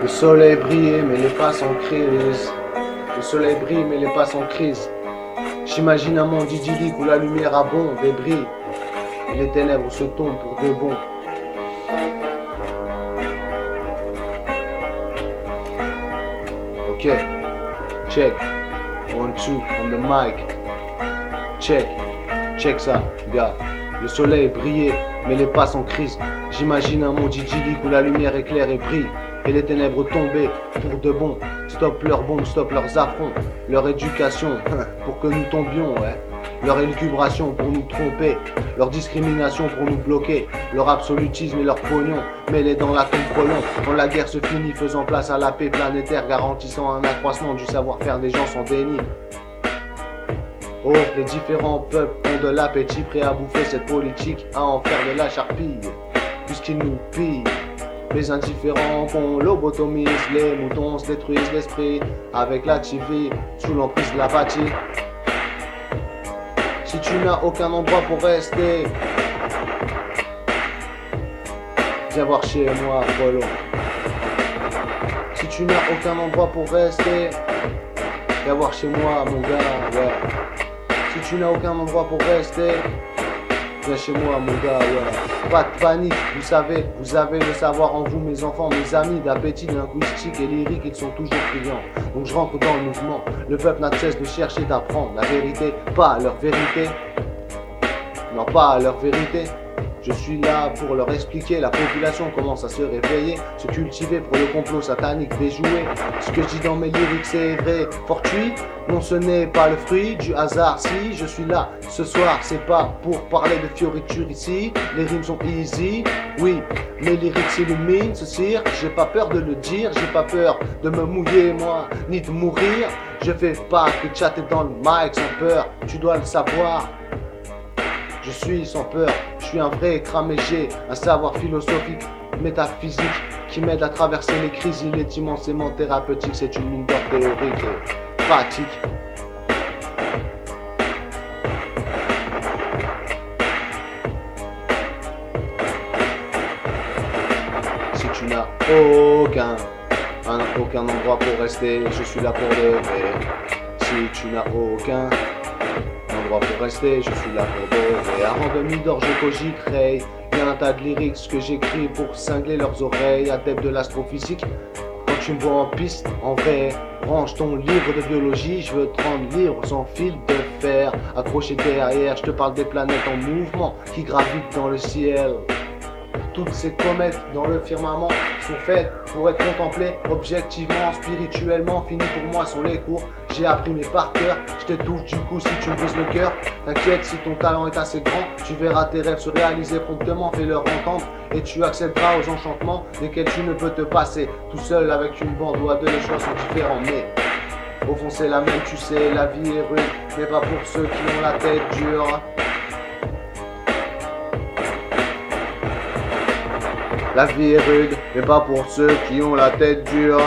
Le soleil brille mais les passes en crise. Le soleil brille mais les passes en crise. J'imagine un monde idyllique où la lumière abonde et brille. Et les ténèbres se tombent pour de bon. Ok, check. 1, 2 on the mic. Check ça, gars. Le soleil brillait, mais les passes en crise. J'imagine un monde idyllique où la lumière éclaire et brille. Et les ténèbres tombaient pour de bon. Stop leurs bombes, stop leurs affronts. Leur éducation, pour que nous tombions, ouais. Leur élucubration pour nous tromper. Leur discrimination pour nous bloquer. Leur absolutisme et leur pognon mêlés dans la tombe prolonge. Quand la guerre se finit, faisant place à la paix planétaire, garantissant un accroissement du savoir-faire des gens sans déni. Oh, les différents peuples ont de l'appétit, prêts à bouffer cette politique, à en faire de la charpille, puisqu'ils nous pillent. Les indifférents qu'on lobotomise, les moutons se détruisent l'esprit, avec la TV, sous l'emprise de l'apathie. Si tu n'as aucun endroit pour rester, viens voir chez moi, Polo. Si tu n'as aucun endroit pour rester, viens voir chez moi, mon gars, ouais. Si tu n'as aucun endroit pour rester, viens chez moi, mon gars, ouais. Pas de panique, vous avez le savoir en vous, mes enfants, mes amis, d'appétit linguistique et lyrique, ils sont toujours brillants. Donc je rentre dans le mouvement, le peuple n'a de cesse de chercher d'apprendre la vérité, pas leur vérité. Non, pas leur vérité. Je suis là pour leur expliquer, la population commence à se réveiller, se cultiver pour le complot satanique déjoué. Ce que je dis dans mes lyrics c'est vrai, fortuit. Non, ce n'est pas le fruit du hasard. Si je suis là ce soir, c'est pas pour parler de fioritures ici. Les rimes sont easy, oui, mes lyrics illuminent ce cirque. J'ai pas peur de le dire, j'ai pas peur de me mouiller moi, ni de mourir. Je fais pas que chatter dans le mic sans peur, tu dois le savoir. Je suis sans peur, je suis un vrai cramégé, un savoir philosophique, métaphysique, qui m'aide à traverser les crises. Il est immensément thérapeutique, c'est une mine d'or théorique et pratique. Si tu n'as aucun endroit pour rester, je suis là pour de vrai. Si tu n'as aucun endroit pour rester, je suis là pour de vrai. Avant de mi-d'or, je cogiterai. Y'a un tas de lyrics que j'écris pour cingler leurs oreilles. Adepte de l'astrophysique, quand tu me vois en piste, en vrai, range ton livre de biologie. Je veux te rendre libre sans fil de fer, accroché derrière. Je te parle des planètes en mouvement qui gravitent dans le ciel. Toutes ces comètes dans le firmament sont faites pour être contemplées objectivement, spirituellement. Fini pour moi sont les cours, j'ai appris mes par cœur. Je te touche du coup si tu me brises le cœur. T'inquiète, si ton talent est assez grand, tu verras tes rêves se réaliser promptement. Fais-leur entendre et tu accéderas aux enchantements desquels tu ne peux te passer. Tout seul avec une bande ou à deux, les choix sont différents, mais au fond c'est la même, tu sais. La vie est rude, mais pas pour ceux qui ont la tête dure. La vie est rude, mais pas pour ceux qui ont la tête dure.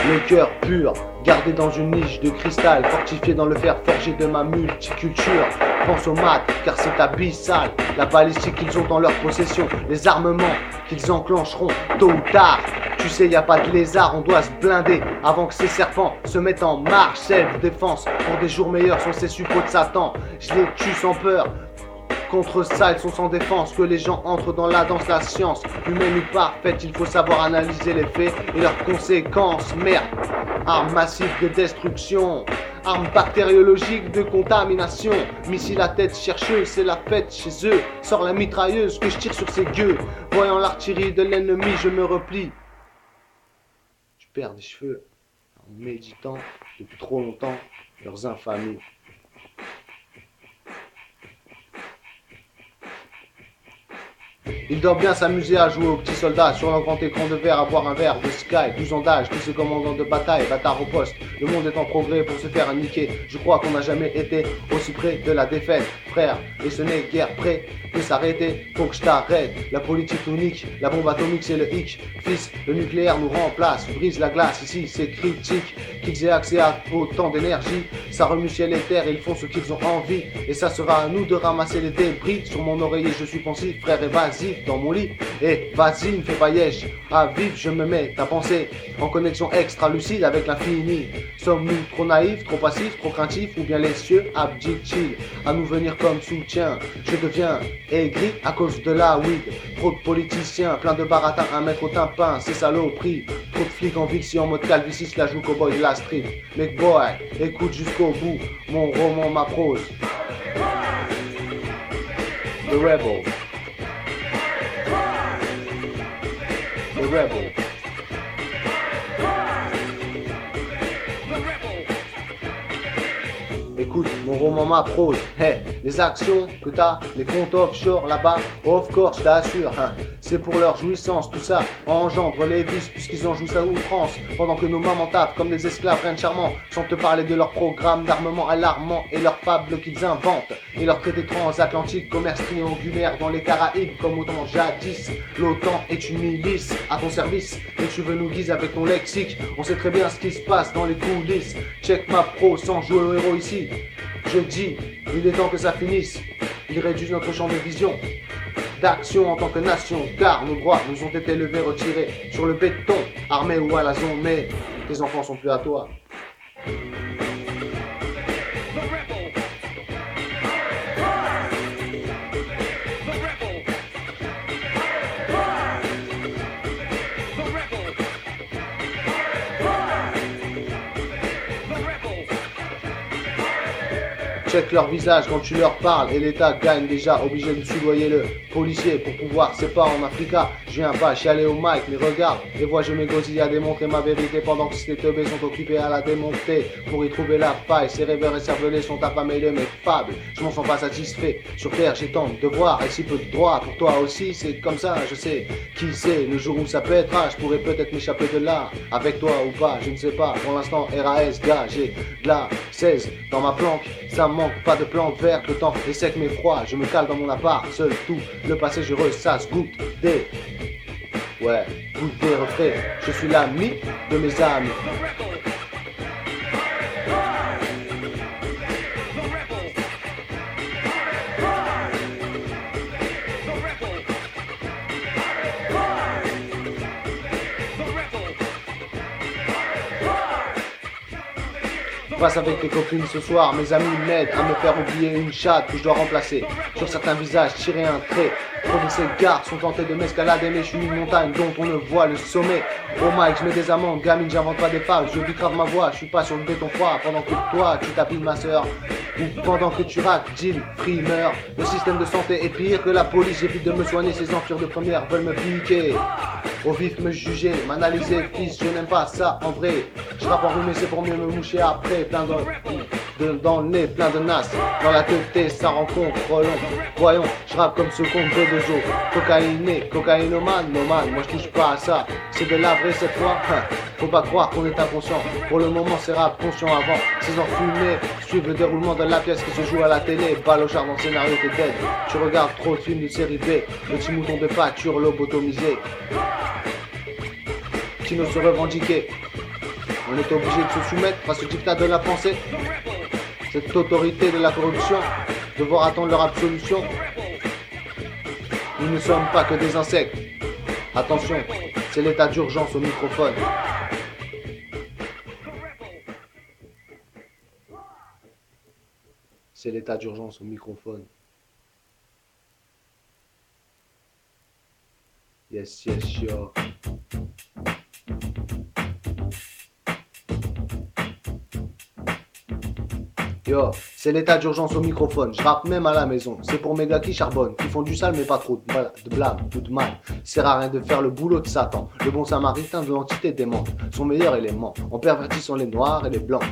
Le cœur pur, gardé dans une niche de cristal, fortifié dans le fer forgé de ma multiculture. Pense aux maths, car c'est abyssal. La balistique qu'ils ont dans leur possession, les armements qu'ils enclencheront tôt ou tard. Tu sais, y a pas de lézard, on doit se blinder avant que ces serpents se mettent en marche. Self-défense, pour des jours meilleurs sont ces suppôts de Satan. Je les tue sans peur. Contre ça, ils sont sans défense. Que les gens entrent dans la danse, la science humaine ou parfaite, il faut savoir analyser les faits et leurs conséquences. Merde, armes massives de destruction, armes bactériologiques de contamination. Missile à tête chercheuse, c'est la fête chez eux. Sors la mitrailleuse que je tire sur ces gueux. Voyant l'artillerie de l'ennemi, je me replie. Je perds des cheveux en méditant depuis trop longtemps leurs infamies. Ils doivent bien s'amuser à jouer aux petits soldats sur leur grand écran de verre, à boire un verre de Sky, 12 ans d'âge, tous ces commandants de bataille, bâtards au poste. Le monde est en progrès pour se faire niquer. Je crois qu'on n'a jamais été aussi près de la défaite, frère. Et ce n'est guère près de s'arrêter. Faut que je t'arrête. La politique unique, la bombe atomique c'est le hic. Fils, le nucléaire nous remplace, brise la glace. Ici c'est critique qu'ils aient accès à autant d'énergie. Ça remue ciel et terre, ils font ce qu'ils ont envie. Et ça sera à nous de ramasser les débris. Sur mon oreiller je suis pensif, frère évasif dans mon lit. Et vas-y, me fais pas yèche. À vivre je me mets, ta pensée en connexion extra lucide avec l'infini. Sommes-nous trop naïfs, trop passifs, trop craintifs, ou bien les cieux abdicent-ils à nous venir comme soutien? Je deviens aigri à cause de la weed. Trop de politiciens, plein de baratins à mettre au tympan, c'est saloperie. Trop de flics en Vichy en mode calvitie, la joue cowboy de la street. Mec boy, écoute jusqu'au bout, mon roman, ma prose. The Rebel. The Rebel. Écoute, mon roman, ma prose, hey, les actions que t'as, les comptes offshore là-bas, of course, je t'assure, hein, c'est pour leur jouissance, tout ça engendre les vices puisqu'ils en jouent à outrance, pendant que nos mamans tapent comme des esclaves, rien de charmant, sans te parler de leur programme d'armement alarmant et leurs fables qu'ils inventent, et leurs traités transatlantiques, commerce triangulaire dans les Caraïbes, comme autant jadis, l'OTAN est une milice à ton service, et tu veux nous guiser avec ton lexique, on sait très bien ce qui se passe dans les coulisses, check ma pro sans jouer au héros ici. Je dis, il est temps que ça finisse. Ils réduisent notre champ de vision d'action en tant que nation, car nos droits nous ont été levés, retirés sur le béton, armés ou à la zone, mais tes enfants sont plus à toi. Check leur visage quand tu leur parles et l'État gagne déjà, obligé de soudoyer le policier pour pouvoir, c'est pas en Africa, je viens pas chialer au mic, mais regarde, et vois je m'égosille à démontrer ma vérité pendant que ces teubés sont occupés à la démonter, pour y trouver la faille, ces rêveurs et cervelés sont affamés de mes fables, je m'en sens pas satisfait, sur terre j'ai tant de devoirs et si peu de droits, pour toi aussi c'est comme ça, je sais, qui sait, le jour où ça pètera, je pourrais peut-être m'échapper de là, avec toi ou pas, je ne sais pas, pour l'instant RAS, gars, j'ai de la 16 dans ma planque, ça manque pas de plantes vertes, le temps est sec mais froid, je me cale dans mon appart, seul tout, le passé je ressasse, goûte des... Ouais, goûte des refrains, je suis l'ami de mes amis. Passe avec tes copines ce soir, mes amis m'aident à me faire oublier une chatte que je dois remplacer. Sur certains visages, tirer un trait. Trop de ces gars sont tentés de m'escalader, mais je suis une montagne dont on ne voit le sommet. Oh Mike, je mets des amendes, gamine, j'invente pas des fables, je grave ma voix, je suis pas sur le béton froid pendant que toi tu tapis ma soeur. Ou pendant que tu rates, Jill, frimeur. Le système de santé est pire que la police, j'évite de me soigner, ces enflures de première veulent me piquer. Au vif me juger, m'analyser, fils, je n'aime pas ça en vrai. Je rappe enrhumé, c'est pour mieux me moucher après, plein dans le nez, plein de nas. Dans la tête, ça rencontre, voyons, je rappe comme ce con B2O. Cocaïné, cocaïnomane, no man, moi je touche pas à ça. C'est de la vraie cette fois, faut pas croire qu'on est inconscient. Pour le moment c'est rap conscient avant. Ces enfumés suivent le déroulement de la pièce qui se joue à la télé. Balle au char dans le scénario, t'es dead. Tu regardes trop de films de série B. Le petit mouton de pâture lobotomisé qui n'ose se revendiquer. On est obligé de se soumettre à ce dictat de la pensée, cette autorité de la corruption, devoir attendre leur absolution. Nous ne sommes pas que des insectes. Attention, c'est l'état d'urgence au microphone. C'est l'état d'urgence au microphone. Yes, yes, sure. Yo, c'est l'état d'urgence au microphone, je rappe même à la maison. C'est pour mes gars qui charbonnent, qui font du sale mais pas trop de blâme ou de mal. Sert à rien de faire le boulot de Satan, le bon samaritain de l'entité démente. Son meilleur élément, en pervertissant les noirs et les blancs.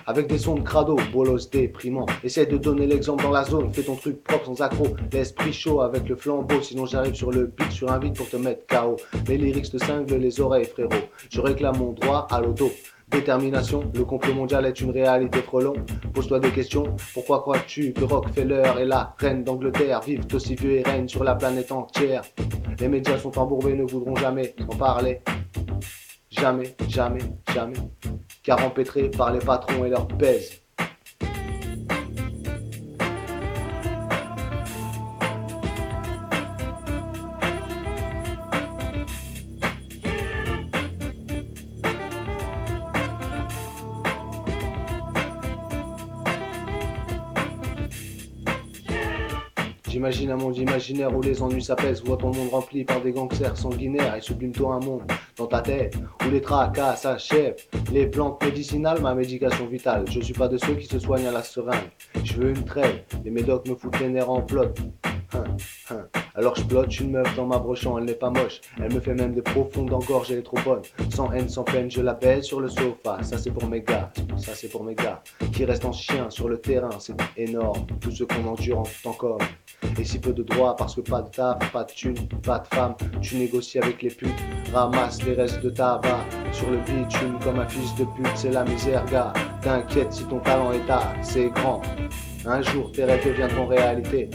Avec des sons de crado, bolos déprimant. Essaye de donner l'exemple dans la zone, fais ton truc propre sans accro. L'esprit chaud avec le flambeau, sinon j'arrive sur le beat sur un beat pour te mettre KO. Les lyrics te cinglent les oreilles frérot. Je réclame mon droit à l'auto. Détermination, le complot mondial est une réalité frelon. Pose-toi des questions, pourquoi crois-tu que Rockefeller et la reine d'Angleterre vivent aussi vieux et règnent sur la planète entière? Les médias sont embourbés, ne voudront jamais en parler. Jamais, jamais, jamais. Car empêtrés par les patrons et leurs pèses. J'imagine un monde imaginaire où les ennuis s'apaisent. Vois ton monde rempli par des gangsters sanguinaires. Et sublime-toi un monde dans ta tête où les tracas s'achèvent. Les plantes médicinales, ma médication vitale. Je suis pas de ceux qui se soignent à la seringue. Je veux une trêve, les médocs me foutent les nerfs en flotte. Alors je plotte une meuf dans ma brochant, elle n'est pas moche. Elle me fait même des profondes engorges, elle est trop bonne. Sans haine, sans peine, je la baise sur le sofa. Ça c'est pour mes gars, ça c'est pour mes gars. Qui restent en chien sur le terrain, c'est énorme. Tout ce qu'on endure en tout encore. Et si peu de droits parce que pas de taf, pas de thune, pas de femme. Tu négocies avec les putes, ramasse les restes de tabac. Sur le bitume comme un fils de pute, c'est la misère gars. T'inquiète si ton talent est assez grand. Un jour tes rêves deviendront réalité.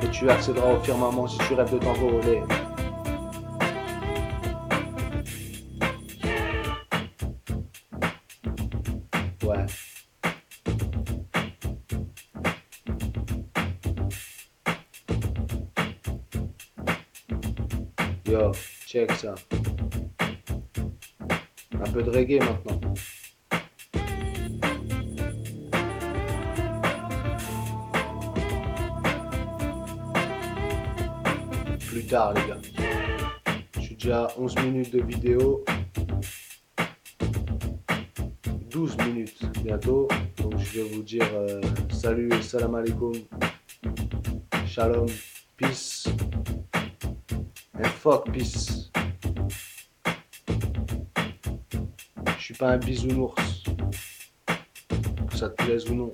Et tu accéderas au firmament si tu rêves de t'envoler. Ouais. Yo, check ça. Un peu de reggae maintenant. Plus tard les gars. Je suis déjà à 11 minutes de vidéo. 12 minutes bientôt. Donc je vais vous dire salut et salam alaikum. Shalom. Peace. And fuck peace. Je suis pas un bisounours. Que ça te plaise ou non.